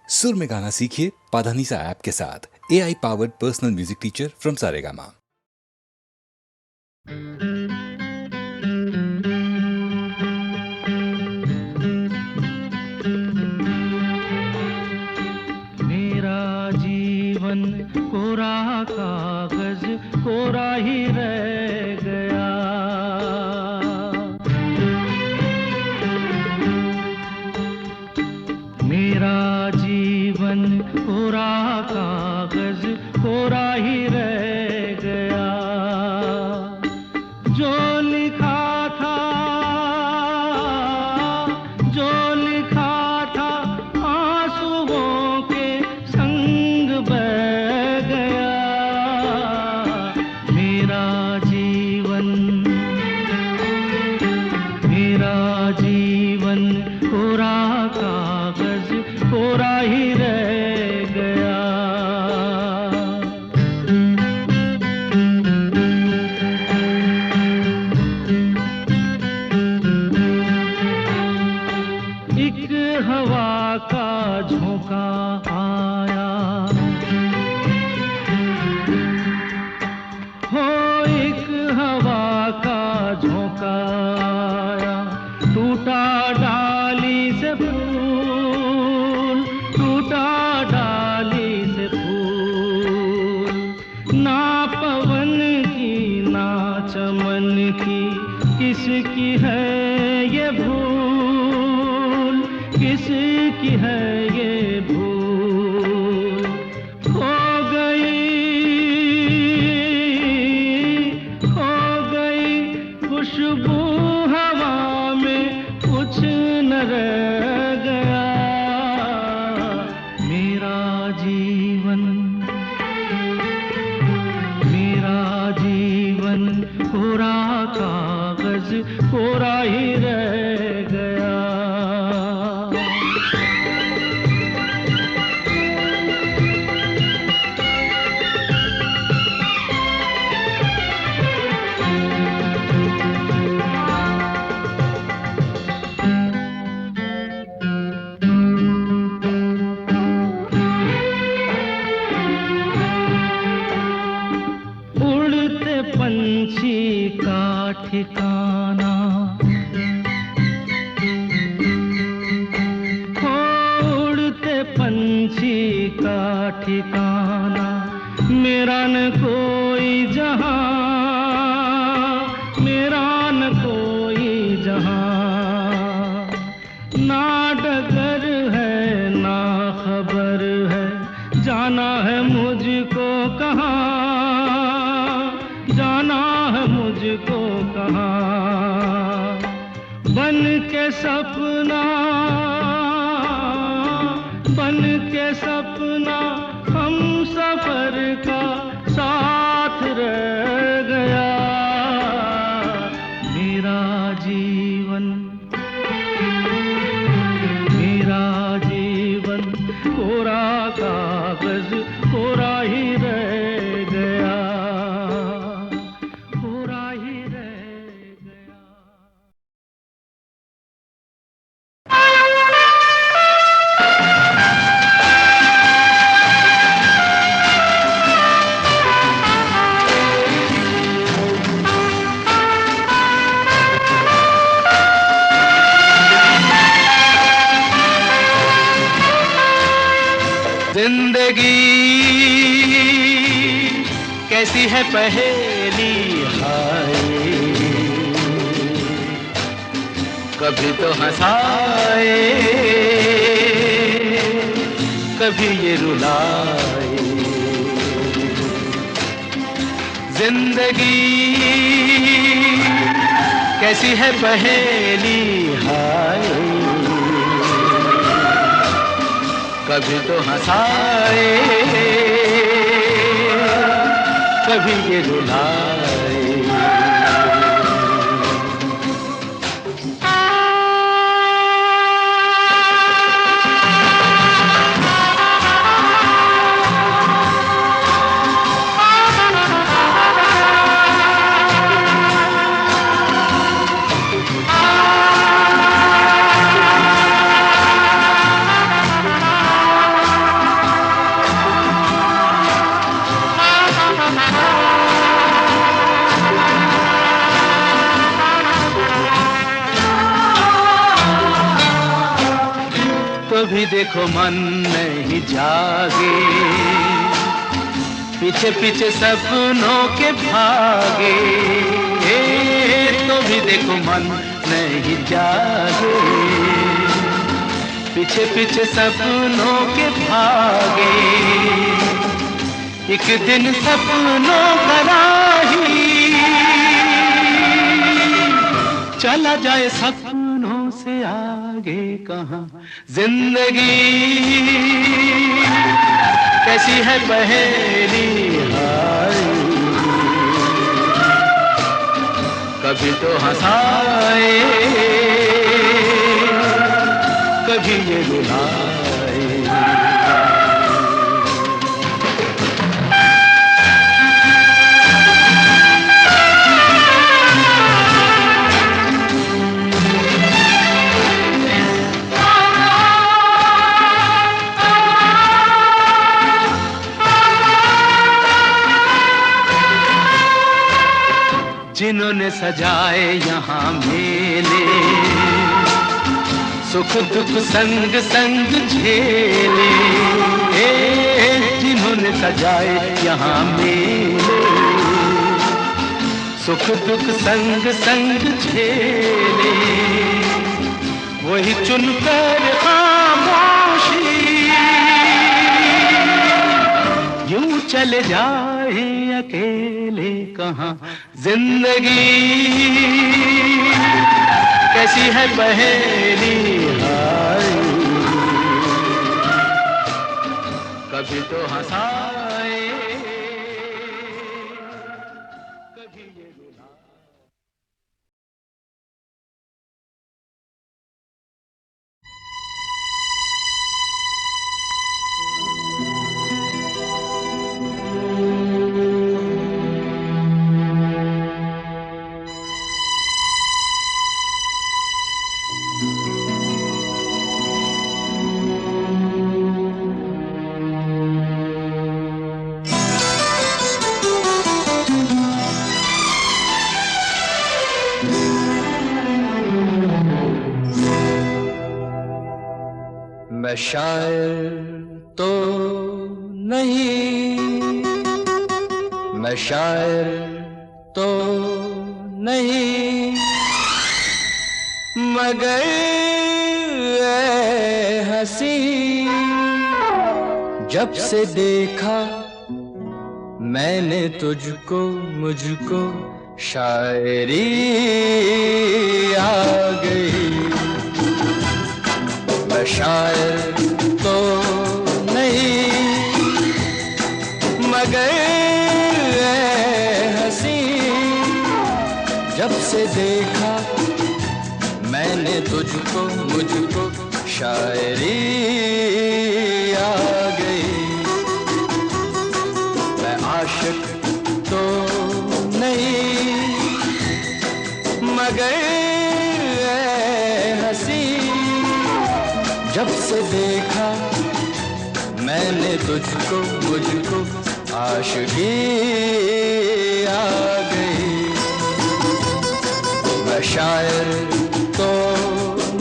सुर में गाना सीखिए पाधानीसा ऐप के साथ। AI powered personal music teacher from Saregama. मेरा जीवन कोरा कागज कोरा ही रह गया। मेरा जीवन कोरा कागज कोरा ही रह गया। जो लिखा था, जो लिखा था आंसुओं के संग बह गया। मेरा जीवन कोरा कागज कोरा ही रह गया। एक हवा का झोंका आया, हो एक हवा का झोंका आया। टूटा डाली से फूल, टूटा डाली से फूल। ना पवन की ना चमन की किसकी है ये भूल, किसकी है ये भूल। खो गई खुशबू हवा में, कुछ न रह गया। मेरा जीवन कोरा कागज कोरा ही रह गया। उड़ते पंछी का ठिकाना, उड़ते पंछी का ठिकाना। मेरा न कोई जहां, मेरा न कोई जहां। ना डगर है ना खबर है, जाना है मुझको कहाँ, जाना है मुझको कहाँ। बन के सपना, बन के सपना हम सफर का साथ रह गया। मेरा जीवन कोरा कागज कोरा ही रह गया, कोरा ही रह गया। जिंदगी कैसी है पहेली हाय, कभी तो हंसाए कभी ये रुलाए। जिंदगी कैसी है पहेली हाय, कभी तो हंसाए कभी ये रुलाए। तो भी देखो मन नहीं जागे, पीछे पीछे सपनों के भागे, तो भी देखो मन नहीं जागे, पीछे पीछे सपनों के भागे। एक दिन सपनों का राही चला जाए सपनों से आगे कहाँ। जिंदगी कैसी है पहेली हाय, कभी तो हंसाए कभी ये रुलाए। जिन्होंने सजाए यहाँ मेले, सुख दुख संग संग झेले, जिन्होंने सजाए यहाँ मेले, सुख दुख संग संग झेले, वही चुनकर खामोशी यूं चले जाए अकेले कहाँ। जिंदगी कैसी है पहेली हाय, कभी तो हंसाए कभी ये रुलाए। मैं शायर तो नहीं, मैं शायर तो नहीं, मगर ऐ हंसी जब से देखा मैंने तुझको, मुझको शायरी आ गई। मैं शायर तो नहीं, मगर ऐ हंसी जब से देखा मैंने तुझको, मुझको शायरी आ गई। मैं आशिक तो नहीं, मगर ऐ हंसी जब से देखा मैंने तुझको, मुझको आशिकी आ गई। मैं शायर तो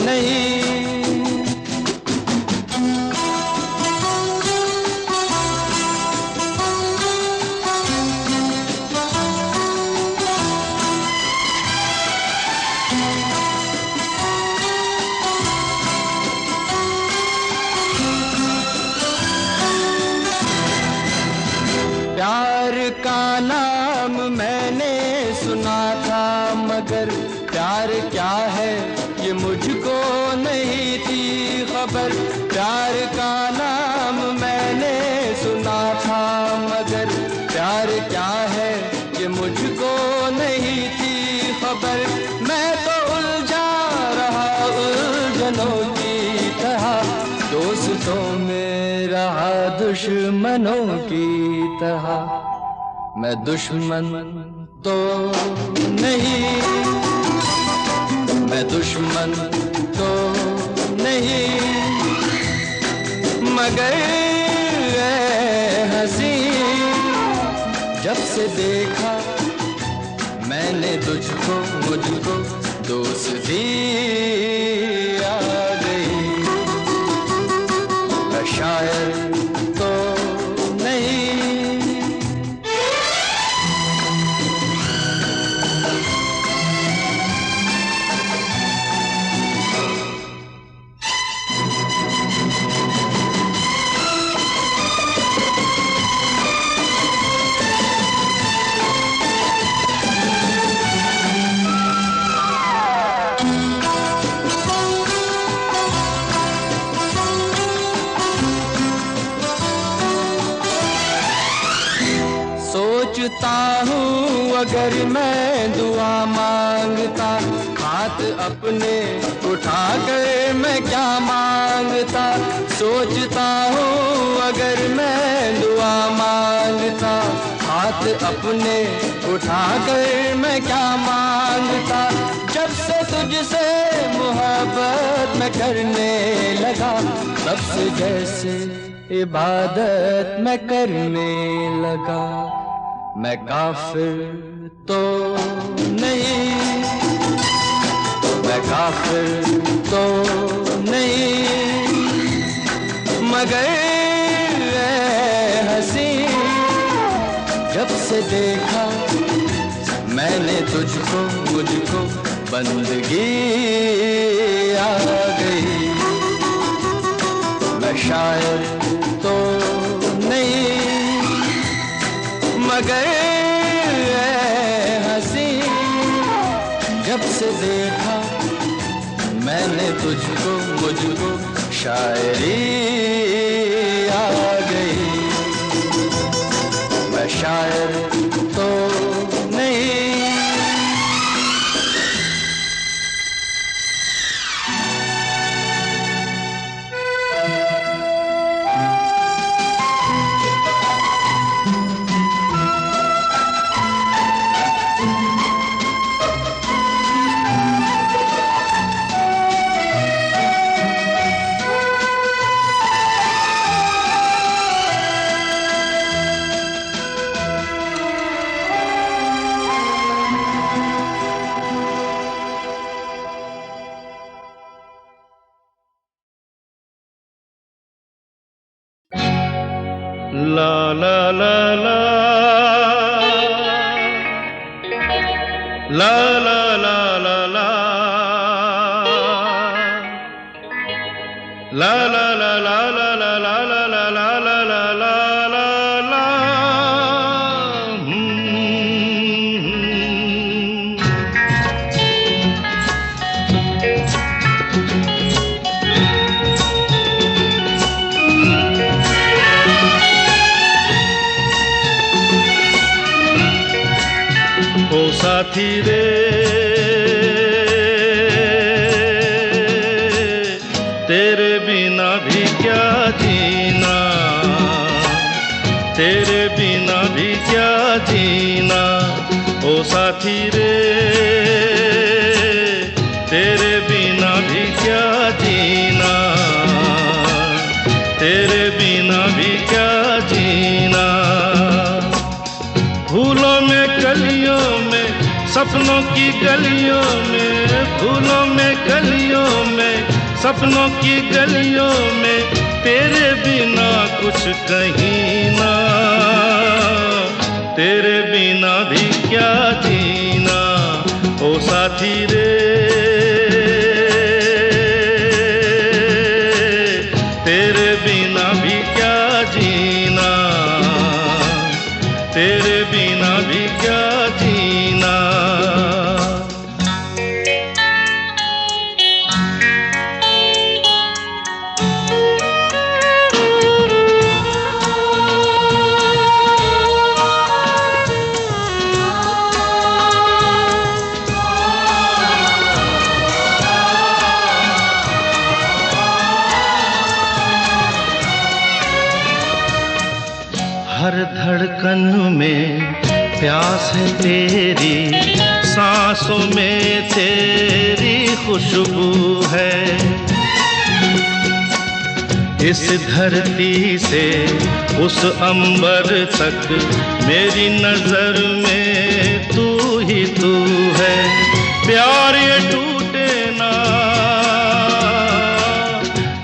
नहीं, प्यार का नाम मैंने सुना था, मगर प्यार क्या है ये मुझको नहीं थी खबर। प्यार का नाम मैंने सुना था, मगर प्यार क्या है ये मुझको नहीं थी खबर। मैं तो उलझा रहा उलझनों की तरह, दोस्तों में रहा दुश्मनों की तरह। मैं दुश्मन तो नहीं, मैं दुश्मन तो नहीं, मगर ऐ हंसी जब से देखा मैंने तुझको, मुझको दोस्ती आ गई। सोचता हूँ अगर मैं दुआ मांगता, हाथ अपने उठा कर मैं क्या मांगता। सोचता हूँ अगर मैं दुआ मांगता, हाथ अपने उठा कर मैं क्या मांगता। जब से तुझसे मोहब्बत मैं करने लगा, तब से जैसे इबादत मैं करने लगा। मैं काफिर तो नहीं, मैं काफिर तो नहीं, मगर ऐ हंसी, जब से देखा मैंने तुझको, मुझको बंदगी आ गई। मैं शायर तो नहीं, मगर ऐ हंसी, जब से देखा मैंने तुझको, मुझको शायरी आ गई। मैं शायर तो नहीं। La la la la, la la la la la, la la la la la la la la la la la la la la. ओ साथी रे तेरे बिना भी क्या जीना, तेरे बिना भी क्या जीना। ओ साथी रे तेरे बिना भी क्या जीना, तेरे बिना भी क्या जीना। फूलों में कलियों में, सपनों की गलियों में, फूलों में कलियों में, सपनों की गलियों में, तेरे बिना कुछ कहीं ना, तेरे बिना भी क्या जीना। ओ साथी रे तेरे बिना भी क्या जीना, तेरे बिना भी क्या जीना। हर धड़कन में प्यास है तेरी, सांसों में तेरी खुशबू है। इस धरती से उस अंबर तक मेरी नजर में तू ही तू है। प्यार ये टूटे ना,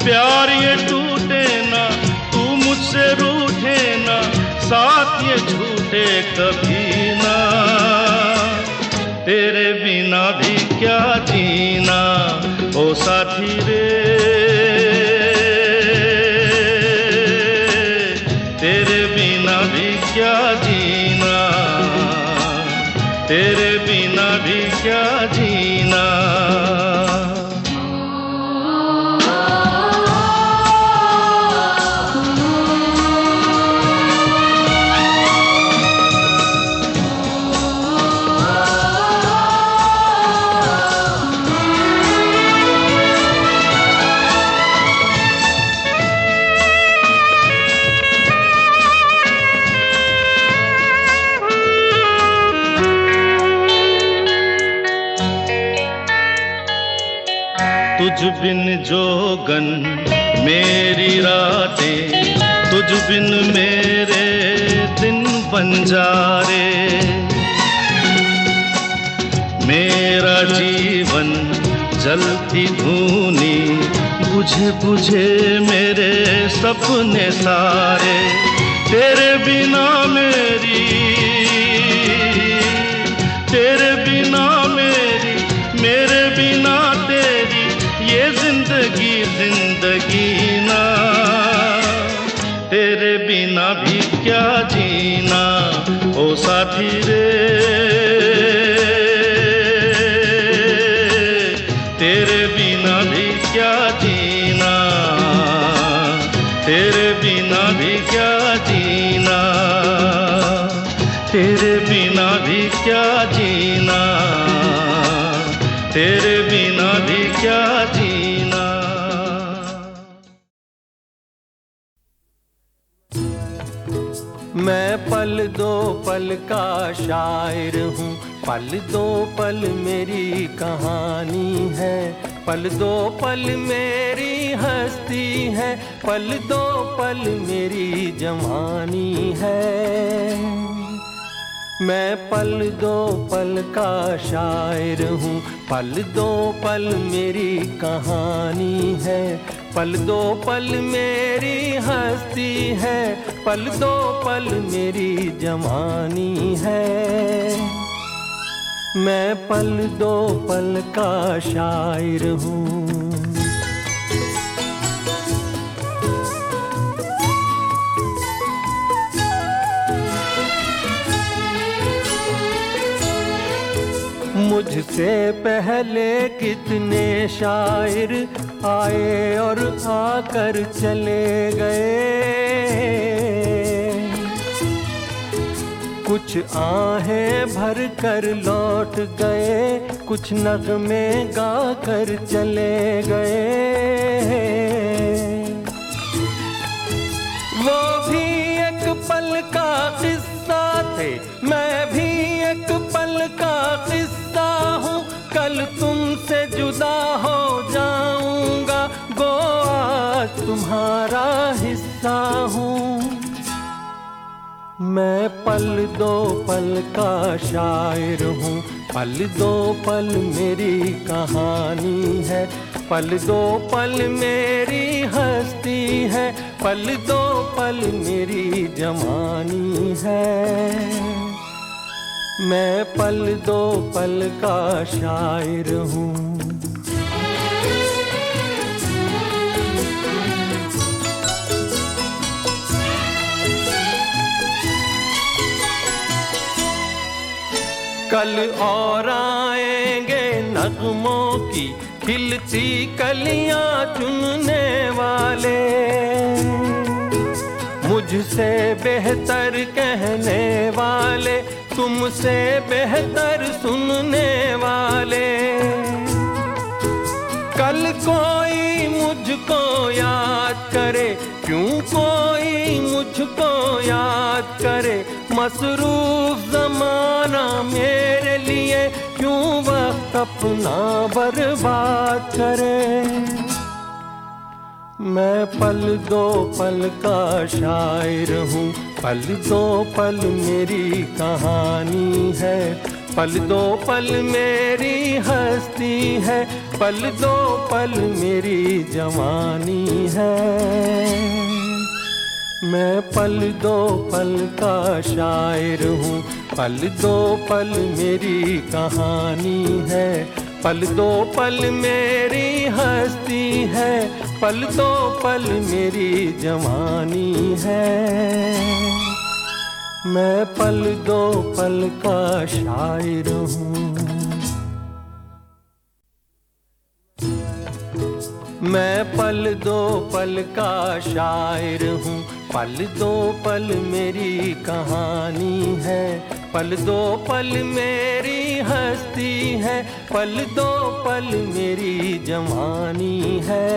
प्यार ये टूटे ना, तू मुझसे रूठे ना, साथ ये झूठे कभी ना। तेरे बिना भी क्या जीना, ओ साथी रे तेरे बिना भी क्या जीना, तेरे बिना भी क्या जीना। जोगन मेरी रातें, तुझ बिन मेरे दिन बंजारे। मेरा जीवन जलती धूनी, बुझे बुझे मेरे सपने सारे। तेरे बिना मेरी, तेरे बिना मेरी, मेरे बिना तेरी, ये जिंदगी जिंदगी ना। तेरे बिना भी क्या जीना ओ साथी रे। तेरे बिना भी क्या जीना, तेरे बिना भी क्या जीना, तेरे बिना भी क्या जीना, तेरे बिना भी क्या जीना। मैं पल दो पल का शायर हूँ, पल दो पल मेरी कहानी है। पल दो पल मेरी हस्ती है, पल दो पल मेरी जवानी है। मैं पल दो पल का शायर हूँ, पल दो पल मेरी कहानी है। पल दो पल मेरी हस्ती है, पल दो पल मेरी जवानी है। मैं पल दो पल का शायर हूँ। मुझसे पहले कितने शायर आए और आकर चले गए। कुछ आहें भर कर लौट गए, कुछ नगमे गा कर चले गए। वो भी एक पल का किस्सा थे, मैं भी एक पल का किस्सा हूँ। कल तुमसे जुदा हो जाऊंगा, गो आज तुम्हारा हिस्सा हूँ। मैं पल दो पल का शायर हूँ, पल दो पल मेरी कहानी है। पल दो पल मेरी हस्ती है, पल दो पल मेरी जवानी है। मैं पल दो पल का शायर हूँ। कल और आएंगे नगमों की खिलती कलियां चुनने वाले, मुझसे बेहतर कहने वाले, तुमसे बेहतर सुनने वाले। कल कोई मुझको याद करे, क्यों कोई मुझको याद करे। मसरूफ ज़माना मेरे लिए क्यों वक्त अपना बर्बाद करे। मैं पल दो पल का शायर हूँ, पल दो पल मेरी कहानी है। पल दो पल मेरी हस्ती है, पल दो पल मेरी जवानी है। मैं पल दो पल का शायर हूँ, पल दो पल मेरी कहानी है। पल दो पल मेरी हस्ती है, पल दो पल मेरी जवानी है। मैं पल दो पल का शायर हूँ। मैं पल दो पल का शायर हूँ, पल दो पल मेरी कहानी है। पल दो पल मेरी हस्ती है, पल दो पल मेरी जवानी है।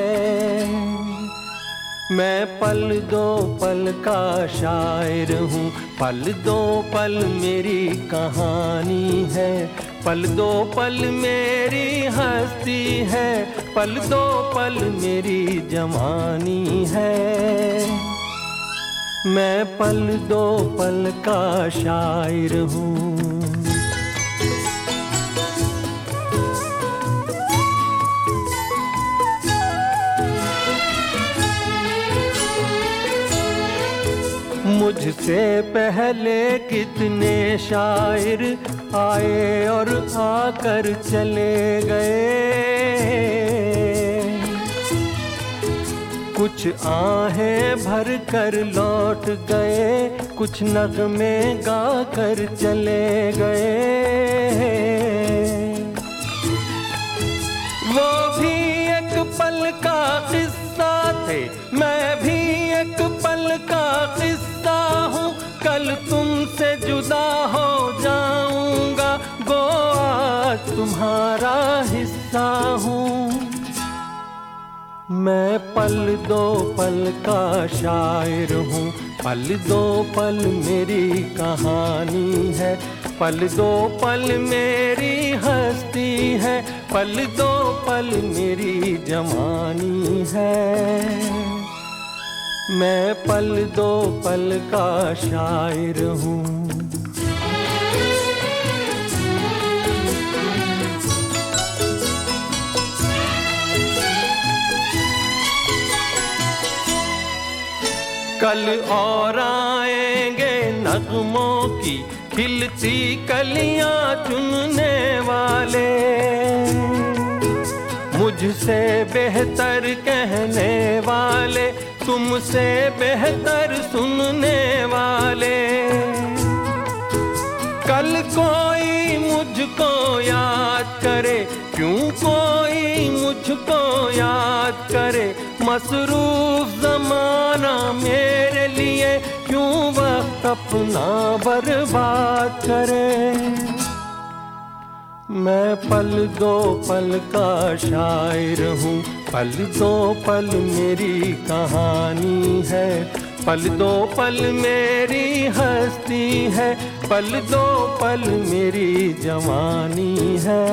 मैं पल दो पल का शायर हूँ, पल दो पल मेरी कहानी है, पल दो पल मेरी हस्ती है, पल दो पल मेरी जवानी है। मैं पल दो पल का शायर हूँ। मुझसे पहले कितने शायर आए और आकर चले गए, कुछ आहें भर कर लौट गए, कुछ नगमे गा कर चले गए। वो भी एक पल का किस्सा थे, मैं भी एक पल का किस्सा हूँ, कल तुमसे जुदा हो जाऊंगा, गो आज तुम्हारा हिस्सा हूँ। मैं पल दो पल का शायर हूँ, पल दो पल मेरी कहानी है, पल दो पल मेरी हस्ती है, पल दो पल मेरी जवानी है। मैं पल दो पल का शायर हूँ। कल और आएंगे नगमों की खिलती कलियां चुनने वाले, मुझसे बेहतर कहने वाले, तुमसे बेहतर सुनने वाले। कल कोई मुझको याद करे, क्यों कोई मुझको याद करे, मसरूफ ज़माना मेरे लिए क्यों वक्त अपना बर्बाद करे। मैं पल दो पल का शायर हूँ, पल दो पल मेरी कहानी है, पल दो पल मेरी हस्ती है, पल दो पल मेरी जवानी है।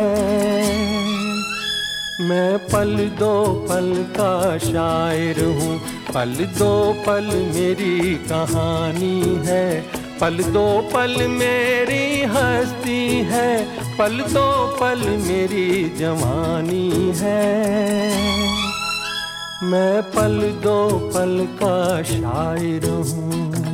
मैं पल दो पल का शायर हूँ, पल दो पल मेरी कहानी है, पल दो पल मेरी हस्ती है, पल दो पल मेरी जवानी है। मैं पल दो पल का शायर हूँ।